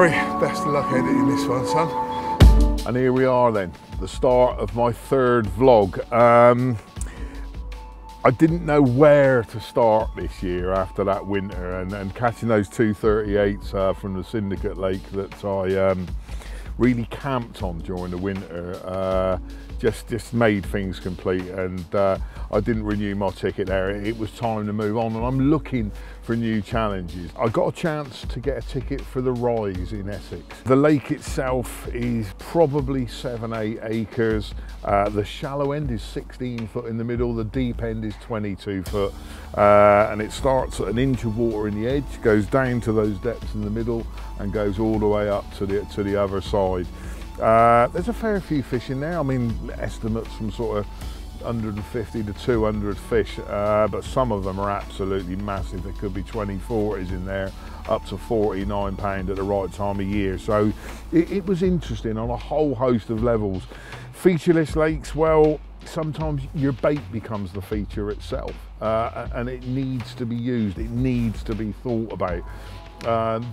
Harry, best of luck editing this one, son. And here we are then, the start of my third vlog. I didn't know where to start this year after that winter, and catching those 238s from the Syndicate Lake that I really camped on during the winter just made things complete, and I didn't renew my ticket there. It was time to move on, and I'm looking for new challenges. I got a chance to get a ticket for the Rise in Essex. The lake itself is probably 7-8 acres. The shallow end is 16 foot in the middle, the deep end is 22 foot, and it starts at an inch of water in the edge, goes down to those depths in the middle, and goes all the way up to the other side. There's a fair few fish in there. I mean, estimates from sort of 150 to 200 fish, but some of them are absolutely massive. There could be 20-40s in there, up to 49 pound at the right time of year. So it was interesting on a whole host of levels. Featureless lakes, well, sometimes your bait becomes the feature itself, and it needs to be used, it needs to be thought about.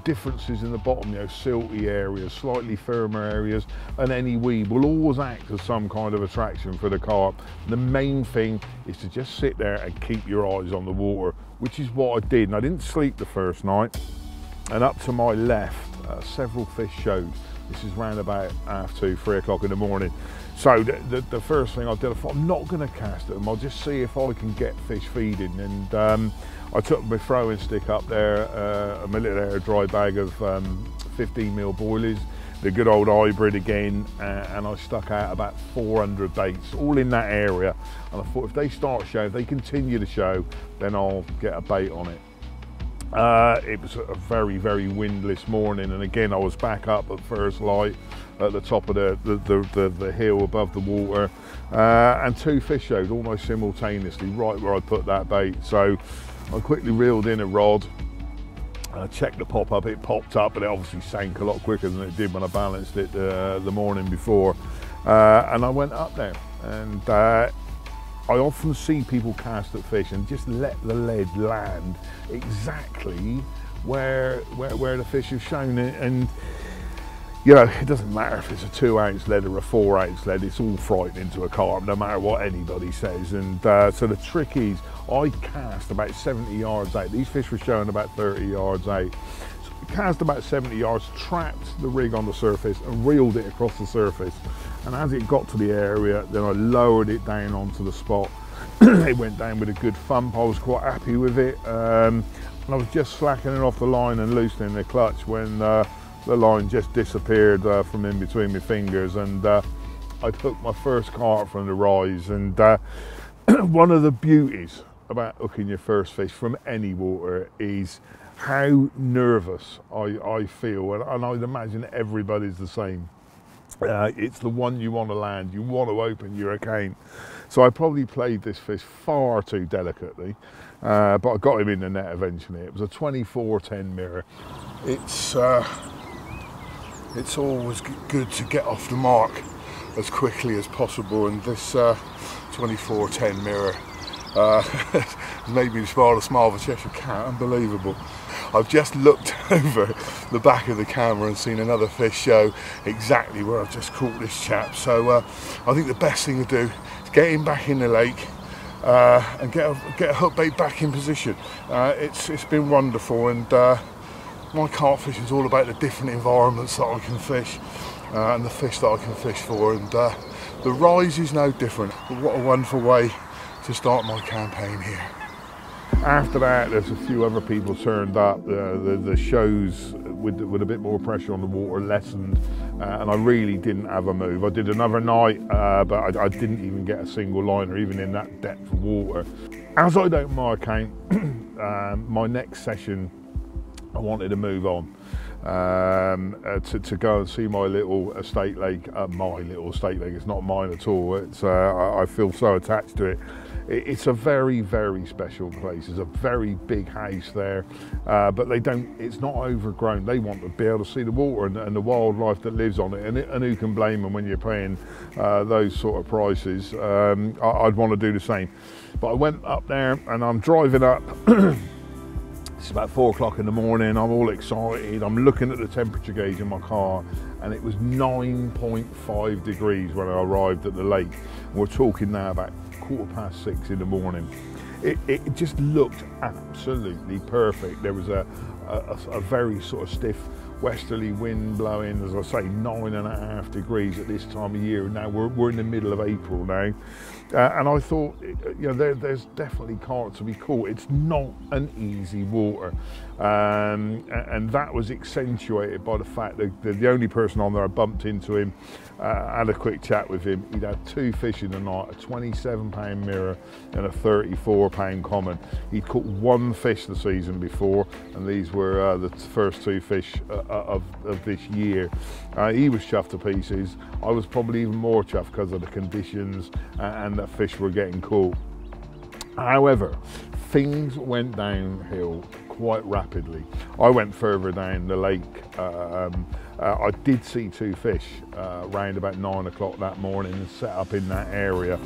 Differences in the bottom, you know, silty areas, slightly firmer areas, and any weed will always act as some kind of attraction for the carp. The main thing is to just sit there and keep your eyes on the water, which is what I did. And I didn't sleep the first night, and up to my left several fish showed. This is round about 2:30, 3 o'clock in the morning. So the first thing I did, I thought, I'm not going to cast them, I'll just see if I can get fish feeding. And I took my throwing stick up there, my little air dry bag of 15mm boilies, the good old hybrid again, and I stuck out about 400 baits, all in that area. And I thought, if they start showing, if they continue to show, then I'll get a bait on it. It was a very, very windless morning, and again I was back up at first light at the top of the hill above the water, and two fish showed almost simultaneously right where I put that bait. So I quickly reeled in a rod, checked the pop up, it popped up, but it obviously sank a lot quicker than it did when I balanced it the morning before, and I went up there. And I often see people cast at fish and just let the lead land exactly where the fish have shown it. And you know, it doesn't matter if it's a 2-ounce lead or a 4-ounce lead, it's all frightening to a carp, no matter what anybody says. And so the trick is, I cast about 70 yards out. These fish were showing about 30 yards out. So I cast about 70 yards, trapped the rig on the surface and reeled it across the surface. And as it got to the area, then I lowered it down onto the spot. It went down with a good thump. I was quite happy with it. And I was just slackening off the line and loosening the clutch when the line just disappeared from in between my fingers, and I took my first carp from the Rise. And one of the beauties about hooking your first fish from any water is how nervous I feel, and I'd imagine everybody's the same. It's the one you want to land, you want to open your account. So I probably played this fish far too delicately, but I got him in the net eventually. It was a 24-10 mirror. It's always good to get off the mark as quickly as possible, and this 24-10 mirror made me smile of a Cheshire cat. Unbelievable. I've just looked over the back of the camera and seen another fish show exactly where I've just caught this chap. So I think the best thing to do is get him back in the lake and get a hook bait back in position. It's been wonderful, and my carp fishing is all about the different environments that I can fish and the fish that I can fish for, and the Rise is no different. But what a wonderful way to start my campaign here. After that, there's a few other people turned up. The shows with a bit more pressure on the water lessened, and I really didn't have a move. I did another night, but I didn't even get a single liner, even in that depth of water. As I'd opened my account, my next session, I wanted to move on to go and see my little estate lake. My little estate lake, it's not mine at all. It's I feel so attached to it. It's a very, very special place. There's a very big house there, but it's not overgrown. They want to be able to see the water and the wildlife that lives on it, and who can blame them when you're paying those sort of prices. I'd want to do the same. But I went up there and I'm driving up It's about 4 o'clock in the morning, I'm all excited, I'm looking at the temperature gauge in my car, and it was 9.5 degrees when I arrived at the lake. We're talking now about 6:15 in the morning. It just looked absolutely perfect. There was a very sort of stiff westerly wind blowing, as I say, 9.5 degrees at this time of year. Now we're in the middle of April now, and I thought, you know, there's definitely carp to be caught. It's not an easy water, and that was accentuated by the fact that the only person on there, I bumped into him, had a quick chat with him. He'd had 2 fish in the night, a 27-pound mirror and a 34-pound common. He'd caught 1 fish the season before, and these were the first 2 fish of this year. He was chuffed to pieces. I was probably even more chuffed because of the conditions and that fish were getting caught. However, things went downhill quite rapidly. I went further down the lake. I did see 2 fish round about 9 o'clock that morning and set up in that area,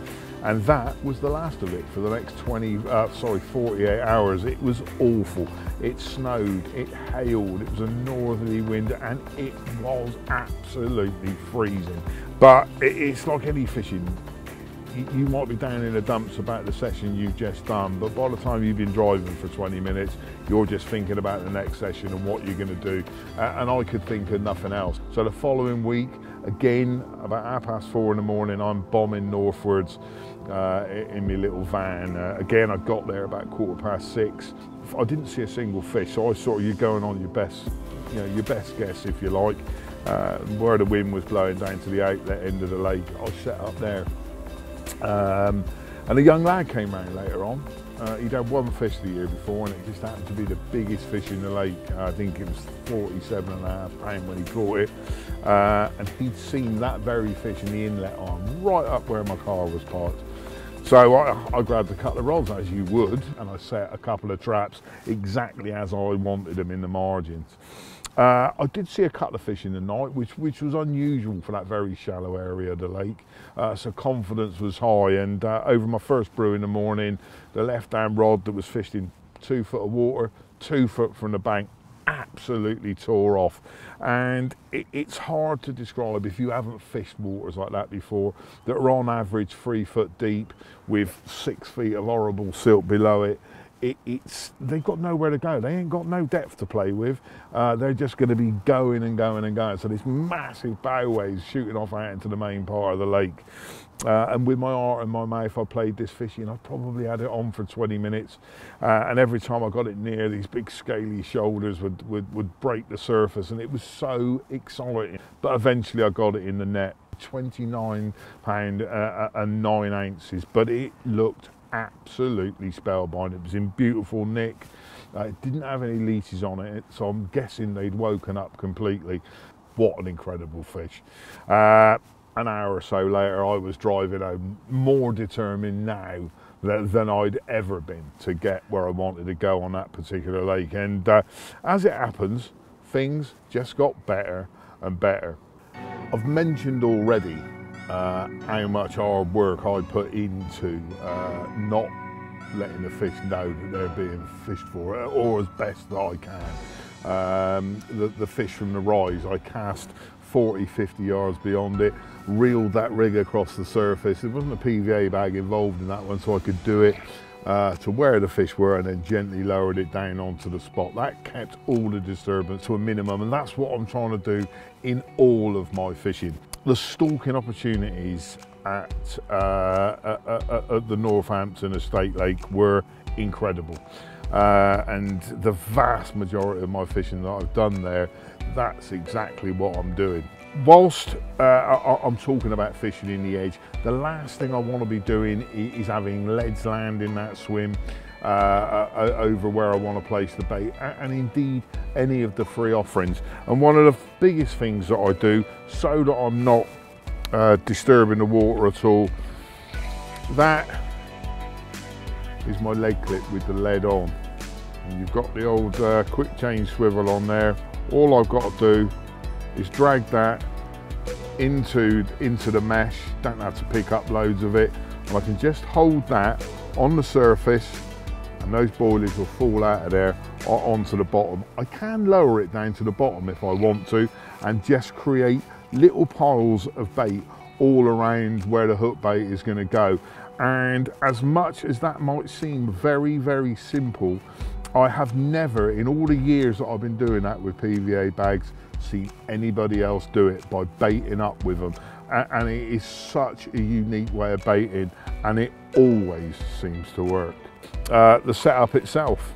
and that was the last of it for the next 48 hours. It was awful. It snowed, it hailed, it was a northerly wind, and it was absolutely freezing. But it's like any fishing. You might be down in the dumps about the session you've just done, but by the time you've been driving for 20 minutes, you're just thinking about the next session and what you're going to do. And I could think of nothing else. So the following week, again, about 4:30 in the morning, I'm bombing northwards in my little van. Again, I got there about 6:15. I didn't see a single fish, so I saw you going on your best, your best guess, if you like. Where the wind was blowing down to the outlet end of the lake, I set up there. And a young lad came round later on. He'd had 1 fish the year before, and it just happened to be the biggest fish in the lake. I think it was 47.5 pound when he caught it. And he'd seen that very fish in the inlet arm, right up where my car was parked. So I grabbed a couple of rods, as you would, and I set a couple of traps exactly as I wanted them in the margins. I did see a couple of fish in the night, which was unusual for that very shallow area of the lake. So confidence was high, and over my first brew in the morning, the left-hand rod that was fished in 2 foot of water, 2 foot from the bank, absolutely tore off. And it's hard to describe if you haven't fished waters like that before, that are on average 3 foot deep with 6 feet of horrible silt below it. They've got nowhere to go. They ain't got no depth to play with. They're just going to be going and going and going. So this massive bow waves shooting off out into the main part of the lake. And with my heart in my mouth, I played this fishing. I probably had it on for 20 minutes. And every time I got it near, these big scaly shoulders would break the surface. And it was so exciting. But eventually I got it in the net. 29 pound and 9 ounces. But it looked absolutely spellbound. It was in beautiful nick. It didn't have any leeches on it, so I'm guessing they'd woken up completely. What an incredible fish. An hour or so later, I was driving home, more determined now than I'd ever been to get where I wanted to go on that particular lake. And as it happens, things just got better and better. I've mentioned already how much hard work I put into not letting the fish know that they're being fished for, or as best that I can. The fish from the rise, I cast 40-50 yards beyond it, reeled that rig across the surface. There wasn't a PVA bag involved in that one, so I could do it to where the fish were, and then gently lowered it down onto the spot. That kept all the disturbance to a minimum, and that's what I'm trying to do in all of my fishing. The stalking opportunities at the Northampton Estate Lake were incredible, and the vast majority of my fishing that I've done there, that's exactly what I'm doing. Whilst I'm talking about fishing in the edge, the last thing I want to be doing is having leads land in that swim over where I want to place the bait, and indeed any of the free offerings. And one of the biggest things that I do, so that I'm not disturbing the water at all, that is my leg clip with the lead on. And you've got the old quick change swivel on there. All I've got to do is drag that into the mesh. Don't have to pick up loads of it, and I can just hold that on the surface, and those boilies will fall out of there onto the bottom. I can lower it down to the bottom if I want to and just create little piles of bait all around where the hook bait is going to go. And as much as that might seem very, very simple, I have never, in all the years that I've been doing that with PVA bags, seen anybody else do it by baiting up with them. And it is such a unique way of baiting, and it always seems to work. The setup itself,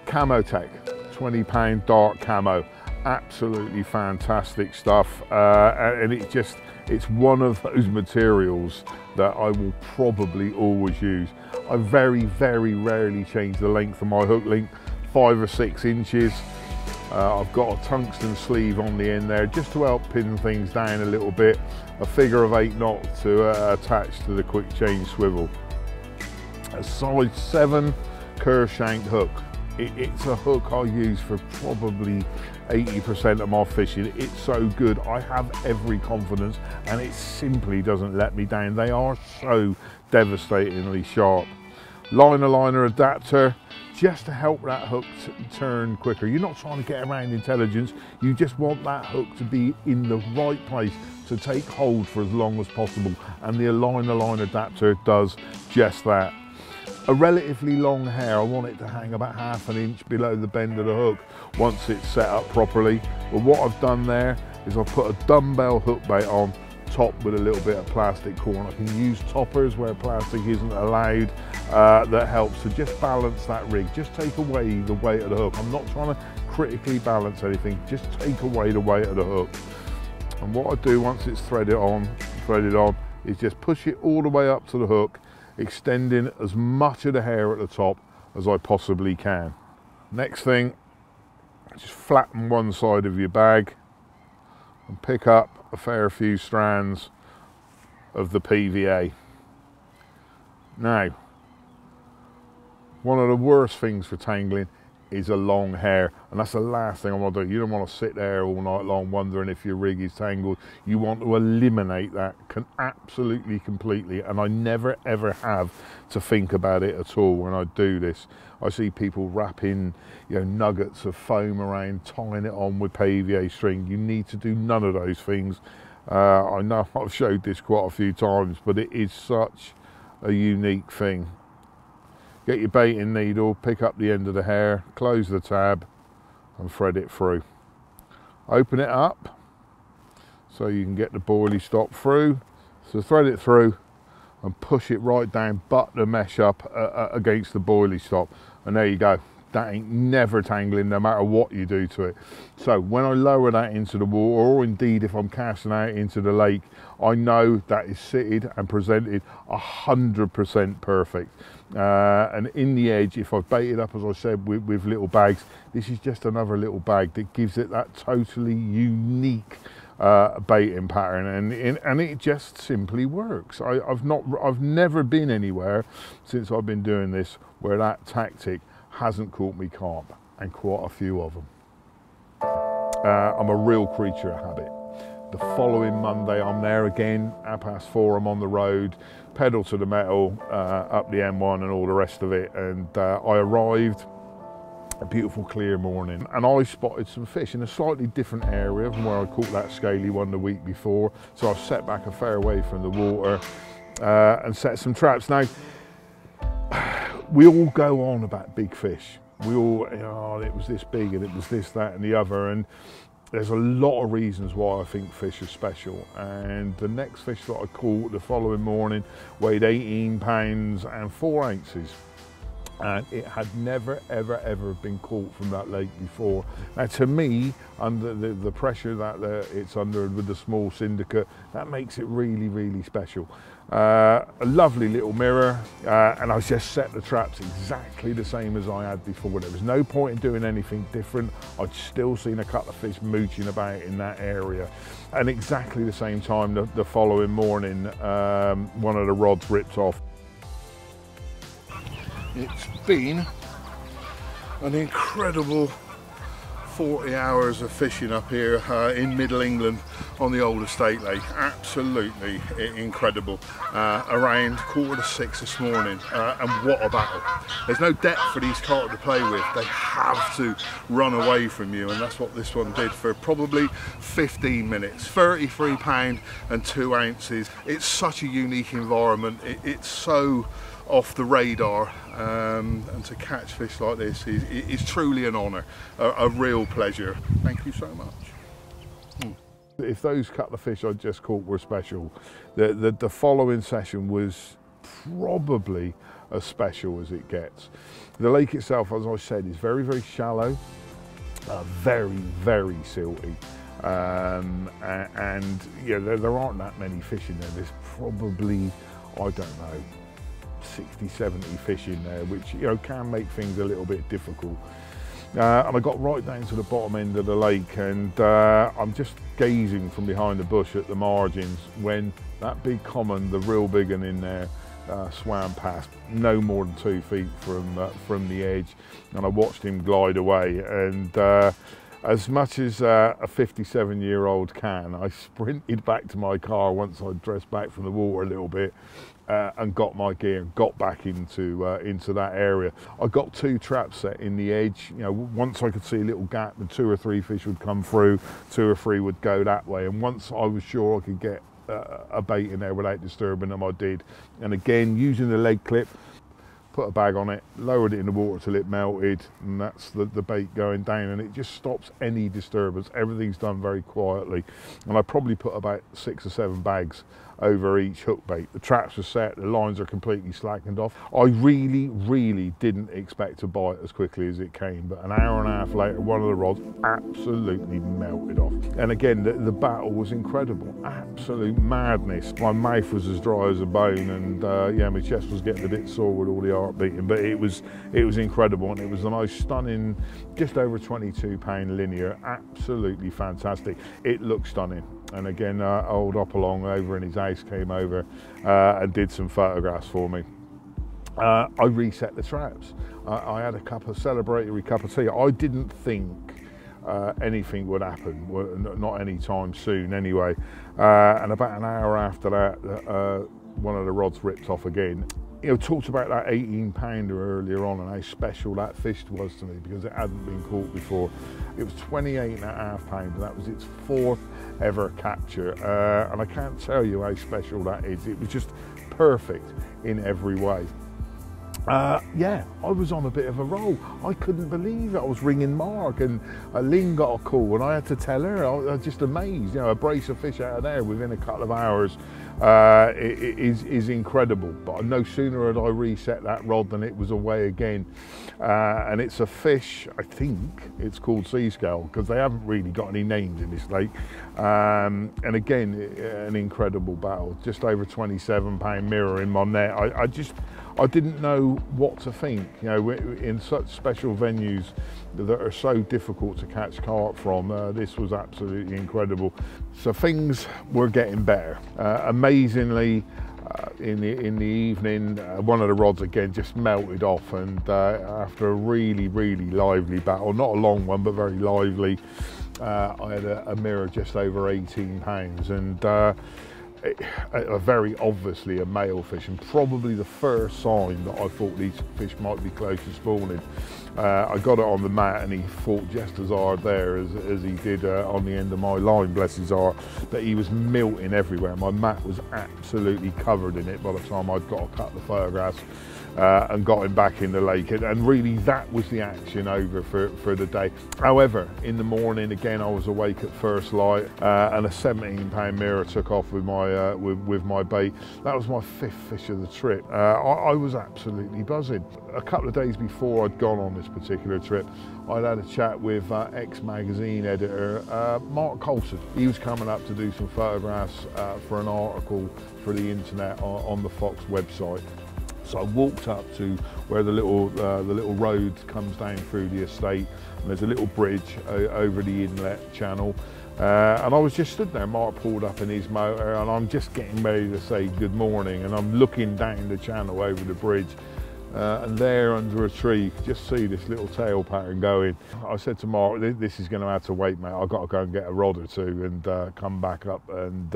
Camo Tech, £20 dark camo, absolutely fantastic stuff. And it's one of those materials that I will probably always use. I very, very rarely change the length of my hook link, 5 or 6 inches. I've got a tungsten sleeve on the end there just to help pin things down a little bit. A figure of 8 knot to attach to the quick change swivel. A size 7 curve shank hook. It's a hook I use for probably 80% of my fishing. It's so good. I have every confidence, and it simply doesn't let me down. They are so devastatingly sharp. Liner adapter, just to help that hook turn quicker. You're not trying to get around intelligence, you just want that hook to be in the right place to take hold for as long as possible, and the line adapter does just that. A relatively long hair, I want it to hang about ½ an inch below the bend of the hook once it's set up properly. But what I've done there is I've put a dumbbell hook bait on, topped with a little bit of plastic core. I can use toppers where plastic isn't allowed. That helps to just balance that rig, just take away the weight of the hook. I'm not trying to critically balance anything, just take away the weight of the hook. And what I do once it's threaded on, is just push it all the way up to the hook, extending as much of the hair at the top as I possibly can. Next thing, just flatten one side of your bag and pick up a fair few strands of the PVA. Now, one of the worst things for tangling is a long hair, and that's the last thing I want to do. You don't want to sit there all night long wondering if your rig is tangled. You want to eliminate that absolutely completely, and I never ever have to think about it at all when I do this. I see people wrapping, nuggets of foam around, tying it on with PVA string. You need to do none of those things. I know I've showed this quite a few times, but it is such a unique thing. Get your baiting needle, pick up the end of the hair, close the tab and thread it through. Open it up so you can get the boilie stop through. So thread it through and push it right down, butt the mesh up against the boilie stop, and there you go. That ain't never tangling no matter what you do to it. So when I lower that into the water, or indeed if I'm casting out into the lake, I know that is sitted and presented 100% perfect. And in the edge, if I've baited up, as I said, with little bags, this is just another little bag that gives it that totally unique baiting pattern, and it just simply works. I've never been anywhere since I've been doing this where that tactic hasn't caught me carp, and quite a few of them. I'm a real creature of habit. The following Monday I'm there again, 4:30 I'm on the road, pedal to the metal, up the M1 and all the rest of it, and I arrived a beautiful clear morning, and I spotted some fish in a slightly different area from where I caught that scaly one the week before, so I've set back a fair way from the water and set some traps. Now, we all go on about big fish. We all, it was this big and it was this, that and the other, and there's a lot of reasons why I think fish are special. And the next fish that I caught the following morning weighed 18 pounds and 4 ounces. And it had never, ever been caught from that lake before. Now to me, under the pressure that it's under with the small syndicate, that makes it really, really special. A lovely little mirror, and I just set the traps exactly the same as I had before. There was no point in doing anything different. I'd still seen a couple of fish mooching about in that area. And exactly the same time the following morning, one of the rods ripped off. It's been an incredible 40 hours of fishing up here in Middle England on the old estate lake. Absolutely incredible. Around 5:45 this morning, and what a battle. There's no depth for these carp to play with. They have to run away from you, and that's what this one did for probably 15 minutes. 33 pound and 2 ounces. It's such a unique environment. It's so off the radar, and to catch fish like this is truly an honour, a real pleasure. Thank you so much. If those couple of fish I just caught were special, the following session was probably as special as it gets. The lake itself, as I said, is very, very shallow, very, very silty. And yeah, there aren't that many fish in there. There's probably, I don't know, 60, 70 fish in there, which, you know, can make things a little bit difficult. And I got right down to the bottom end of the lake, and I'm just gazing from behind the bush at the margins when that big common, the real big one in there, swam past, no more than 2 feet from the edge, and I watched him glide away. And as much as a 57-year-old can, I sprinted back to my car once I'd dressed back from the water a little bit, and got my gear and got back into that area. I got 2 traps set in the edge. You know, once I could see a little gap and 2 or 3 fish would come through, 2 or 3 would go that way. And once I was sure I could get a bait in there without disturbing them, I did. And again, using the leg clip, put a bag on it, lowered it in the water till it melted, and that's the bait going down, and it just stops any disturbance. Everything's done very quietly, and I probably put about 6 or 7 bags over each hook bait. The traps are set, the lines are completely slackened off. I really didn't expect to bite as quickly as it came, but an hour and a half later, one of the rods absolutely melted off. And again, the battle was incredible, absolute madness. My mouth was as dry as a bone, and yeah, my chest was getting a bit sore with all the heart beating, but it was incredible, and it was a nice, stunning, just over 22 pound linear, absolutely fantastic. It looked stunning. And again, old Hopalong over in his house came over and did some photographs for me. I reset the traps. I had a celebratory cup of tea. I didn't think anything would happen, not anytime soon anyway. And about an hour after that, one of the rods ripped off again. You know, talked about that 18 pounder earlier on and how special that fish was to me because it hadn't been caught before. It was 28.5 pounds, and that was its 4th ever capture. And I can't tell you how special that is. It was just perfect in every way. Yeah, I was on a bit of a roll. I couldn't believe it. I was ringing Mark, and Lynn got a call, and I had to tell her. I was just amazed. You know, a brace of fish out of there within a couple of hours is incredible. But no sooner had I reset that rod than it was away again. And it's a fish, I think it's called sea scale, because they haven't really got any names in this lake. And again, an incredible battle. Just over 27 pound mirror in my net. I didn't know what to think, you know, in such special venues that are so difficult to catch carp from. This was absolutely incredible. So things were getting better. Amazingly, in the evening, one of the rods again just melted off, and after a really lively battle, not a long one, but very lively, I had a mirror just over 18 pounds, and very obviously a male fish, and probably the first sign that I thought these fish might be close to spawning. I got it on the mat, and he fought just as hard there as he did on the end of my line, bless his heart, but he was milting everywhere. My mat was absolutely covered in it by the time I'd got a couple of photographs and got him back in the lake, and really that was the action over for the day. However, in the morning again, I was awake at first light, and a 17 pound mirror took off with my bait. That was my 5th fish of the trip. I was absolutely buzzing. A couple of days before I'd gone on this particular trip, I'd had a chat with ex-magazine editor Mark Colson. He was coming up to do some photographs for an article for the internet on the Fox website. So I walked up to where the little road comes down through the estate, and there's a little bridge over the inlet channel. And I was just stood there. Mark pulled up in his motor, and I'm just getting ready to say good morning, and I'm looking down the channel over the bridge, And there under a tree, you could just see this little tail pattern going. I said to Mark, this is going to have to wait, mate. I've got to go and get a rod or two and come back up and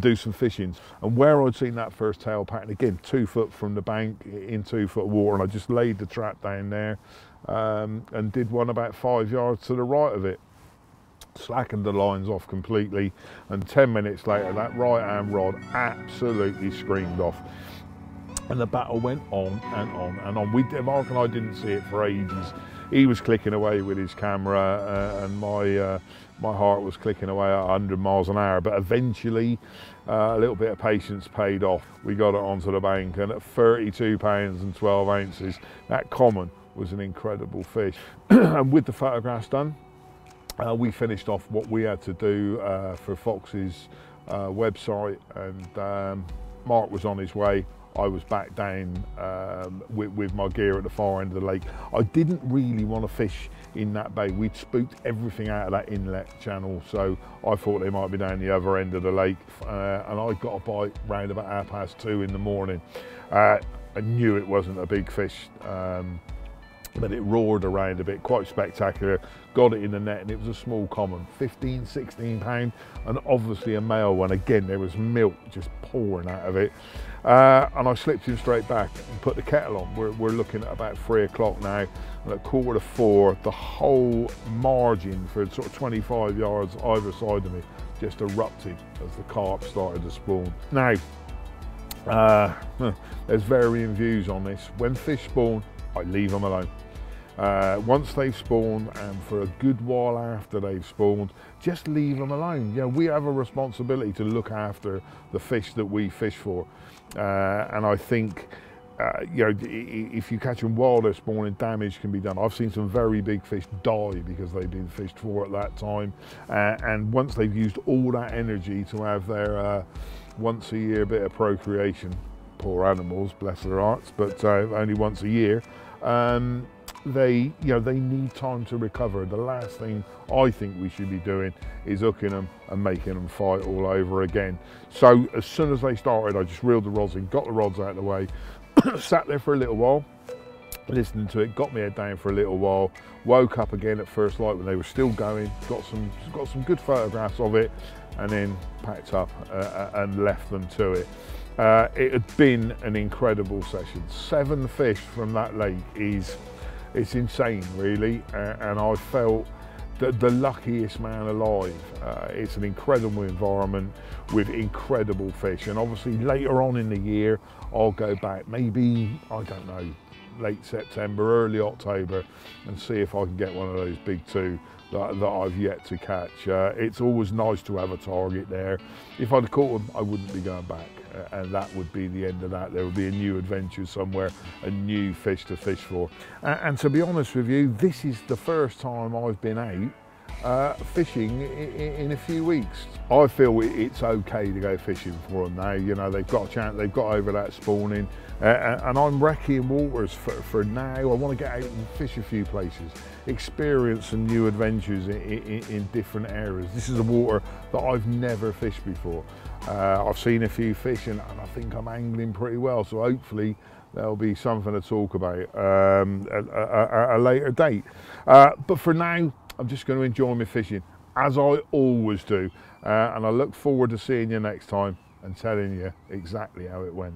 do some fishing. And where I'd seen that first tail pattern, again, 2 foot from the bank in 2 foot water, and I just laid the trap down there and did one about 5 yards to the right of it. Slackened the lines off completely, and 10 minutes later, that right hand rod absolutely screamed off. And the battle went on and on and on. Mark and I didn't see it for ages. He was clicking away with his camera, and my heart was clicking away at 100 miles an hour. But eventually, a little bit of patience paid off. We got it onto the bank, and at 32 pounds and 12 ounces, that common was an incredible fish. And with the photographs done, we finished off what we had to do for Fox's website, and Mark was on his way. I was back down with my gear at the far end of the lake. I didn't really want to fish in that bay. We'd spooked everything out of that inlet channel, so I thought they might be down the other end of the lake. And I got a bite round about 2:30 in the morning. I knew it wasn't a big fish, but it roared around a bit, quite spectacular. Got it in the net, and it was a small common, 15, 16 pound, and obviously a male one. Again, there was milk just pouring out of it. And I slipped him straight back and put the kettle on. We're looking at about 3 o'clock now, and at 3:45, the whole margin for sort of 25 yards either side of me just erupted as the carp started to spawn. Now, there's varying views on this. When fish spawn, I leave them alone. Once they've spawned, and for a good while after they've spawned, just leave them alone. You know, we have a responsibility to look after the fish that we fish for, and I think you know, if you catch them while they're spawning, damage can be done. I've seen some very big fish die because they've been fished for at that time, and once they've used all that energy to have their once a year bit of procreation, poor animals, bless their hearts, but only once a year. They need time to recover. The last thing I think we should be doing is hooking them and making them fight all over again. So as soon as they started, I just reeled the rods in, got the rods out of the way, sat there for a little while, listening to it, got my head down for a little while, woke up again at first light when they were still going, got some good photographs of it, and then packed up and left them to it. It had been an incredible session. 7 fish from that lake it's insane, really, and I felt the luckiest man alive. It's an incredible environment with incredible fish, and obviously later on in the year I'll go back, maybe, I don't know, late September, early October, and see if I can get one of those big 2 that I've yet to catch. It's always nice to have a target there. If I'd caught them, I wouldn't be going back, and that would be the end of that. There would be a new adventure somewhere, a new fish to fish for. And to be honest with you, this is the first time I've been out fishing in a few weeks. I feel it's okay to go fishing for them now. You know, they've got a chance, they've got over that spawning, and I'm wrecking waters for now. I want to get out and fish a few places, experience some new adventures in different areas. This is a water that I've never fished before. I've seen a few fish, and I think I'm angling pretty well, so hopefully there'll be something to talk about at a later date. But for now, I'm just going to enjoy my fishing, as I always do, and I look forward to seeing you next time and telling you exactly how it went.